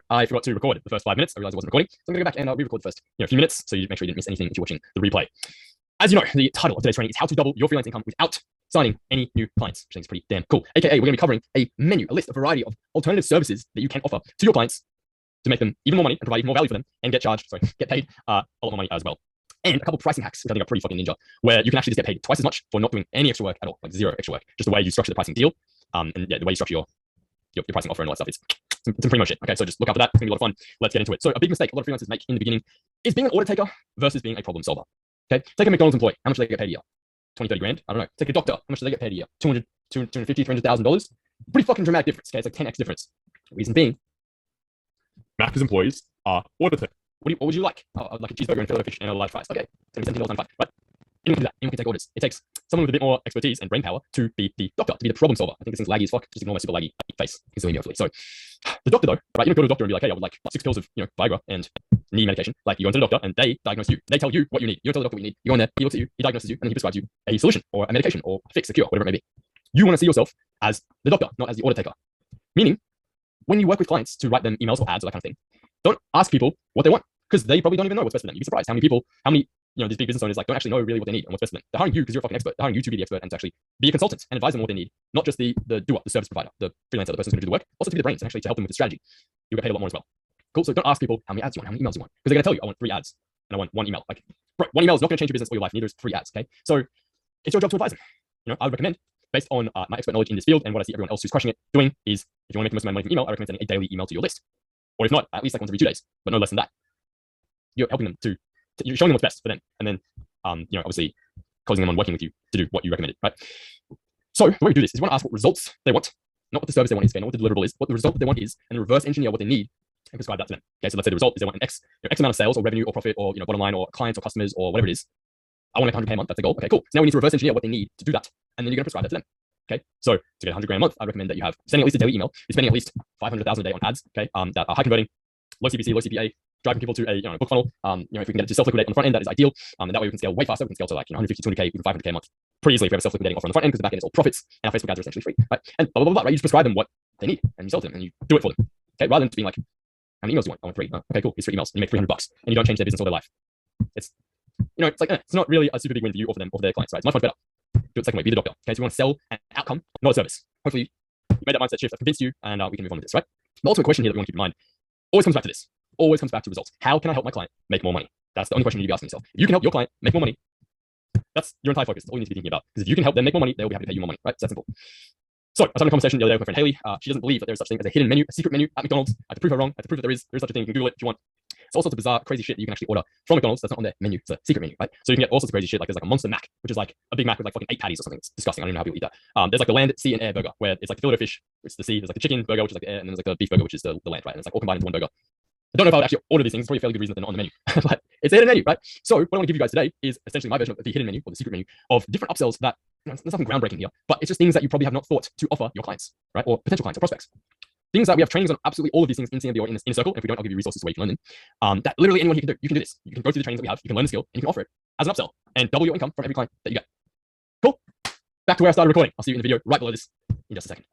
I forgot to record the first 5 minutes. I realized I wasn't recording. So I'm going to go back and re-record the first few minutes so you make sure you didn't miss anything if you're watching the replay. As you know, the title of today's training is how to double your freelance income without signing any new clients, which I think is pretty damn cool. AKA, we're going to be covering a menu, a list, a variety of alternative services that you can offer to your clients to make them even more money and provide even more value for them and get paid a lot more money as well. And a couple pricing hacks, which I think are pretty fucking ninja, where you can actually just get paid twice as much for not doing any extra work at all, like zero extra work. Just the way you structure the pricing deal, and yeah, the way you structure your pricing offer and all that stuff. It's pretty much it. Okay, so just look out for that. It's gonna be a lot of fun. Let's get into it. So a big mistake a lot of freelancers make in the beginning is being an order taker versus being a problem solver. Okay, take a McDonald's employee. How much do they get paid a year? 20, 30 grand? I don't know. Take a doctor. How much do they get paid a year? 200, 250, $300,000? Pretty fucking dramatic difference. Okay, it's like 10x difference. Reason being, Macca's employees are order takers. What would you like? Like a cheeseburger and filet fish and a large fries. Okay, $17 on 5, right? Anyone can do that. Anyone can take orders. It takes someone with a bit more expertise and brain power to be the doctor, to be the problem solver. I think this thing's laggy as fuck. Just ignore my super laggy face. You can still hear me hopefully. So the doctor though, right? You don't go to the doctor and be like, hey, I would like 6 pills of Viagra and knee medication. Like you go to the doctor and they diagnose you. They tell you what you need. You don't tell the doctor what you need. You go in there, he looks at you, he diagnoses you, and then he prescribes you a solution or a medication or a fix, a cure, whatever it may be. You want to see yourself as the doctor, not as the order taker. Meaning, when you work with clients to write them emails or ads or that kind of thing, don't ask people what they want, because they probably don't even know what's best for them. You'd be surprised how many these big business owners don't actually know really what they need and what's best for them. They're hiring you because you're a fucking expert. They're hiring you to be the expert and to actually be a consultant and advise them what they need, not just the doer, the service provider, the freelancer, the person who's going to do the work, also to be the brains and actually to help them with the strategy. You'll get paid a lot more as well. Cool. So don't ask people how many ads you want, how many emails you want, because they're going to tell you, I want 3 ads and I want 1 email. Like, bro, 1 email is not going to change your business or your life. Neither is 3 ads. Okay. So it's your job to advise them. I would recommend, based on my expert knowledge in this field and what I see everyone else who's crushing it doing, is if you want to make the most of my money from email, I recommend sending a daily email to your list. Or if not, at least like once every 2 days, but no less than that. You're helping them you're showing them what's best for them, and then obviously causing them on working with you to do what you recommended, right? So the way we do this is you want to ask what results they want, not what the service they want is, okay, not what the deliverable is, what the result that they want is, and reverse engineer what they need and prescribe that to them. Okay, so let's say the result is they want an X amount of sales or revenue or profit or bottom line or clients or customers or whatever it is. I want to make $100K a month. That's the goal. Okay, cool. So now we need to reverse engineer what they need to do that, and then you're going to prescribe that to them. Okay, so to get 100 grand a month, I recommend that you have sending at least a daily email. You're spending at least 500,000 a day on ads. Okay, that are high converting, low CPC, low CPA, driving people to a book funnel. If we can get it to self-liquidate on the front end, that is ideal. And that way we can scale way faster. We can scale to like 150, 200K, even 500K a month pretty easily if we have a self-liquidating offer on the front end, because the back end is all profits and our Facebook ads are essentially free, right? And blah, blah, blah, blah, right? You just prescribe them what they need and you sell to them and you do it for them. Okay, rather than being like, how many emails do you want? I want 3. Okay, cool. Here's 3 emails. And you make $300 and you don't change their business or their life. It's it's like it's not really a super big win for you or for them or for their clients, right? It's much better. Do it the second way. Be the doctor. Okay, so we want to sell an outcome, not a service. Hopefully you made that mindset shift. I've convinced you, and we can move on with this, right? The ultimate question here that we want to keep in mind always comes back to this. Always comes back to results. How can I help my client make more money? That's the only question you need to be asking yourself. If you can help your client make more money, that's your entire focus. That's all you need to be thinking about. Because if you can help them make more money, they will be happy to pay you more money, right? It's that simple. So I was having a conversation the other day with my friend Haley. She doesn't believe that there's such thing as a hidden menu, a secret menu at McDonald's. I have to prove her wrong. I have to prove that there is such a thing. You can Google it if you want. It's all sorts of bizarre, crazy shit that you can actually order from McDonald's that's not on their menu. It's a secret menu, right? So you can get all sorts of crazy shit. Like there's like a Monster Mac, which is like a Big Mac with like fucking 8 patties or something. It's disgusting. I don't even know how people eat that. There's like the land, sea, and air burger, where it's like the fillet fish, which is the sea. There's like the chicken burger, which is like the air, and then there's like the beef burger, which is the land, right? And it's like all combined into one burger. I don't know if I would actually order these things. It's probably a fairly good reason that they're not on the menu. But it's a hidden menu, right? So what I want to give you guys today is essentially my version of the hidden menu or the secret menu of different upsells that there's nothing groundbreaking here, but it's just things that you probably have not thought to offer your clients, right? Or potential clients or prospects. Things that we have trainings on absolutely all of these things in CMB or in a circle. If we don't, I'll give you resources where you can learn them. That literally anyone here can do. You can do this. You can go through the trainings that we have. You can learn the skill and you can offer it as an upsell and double your income from every client that you get. Cool. Back to where I started recording. I'll see you in the video right below this in just a second.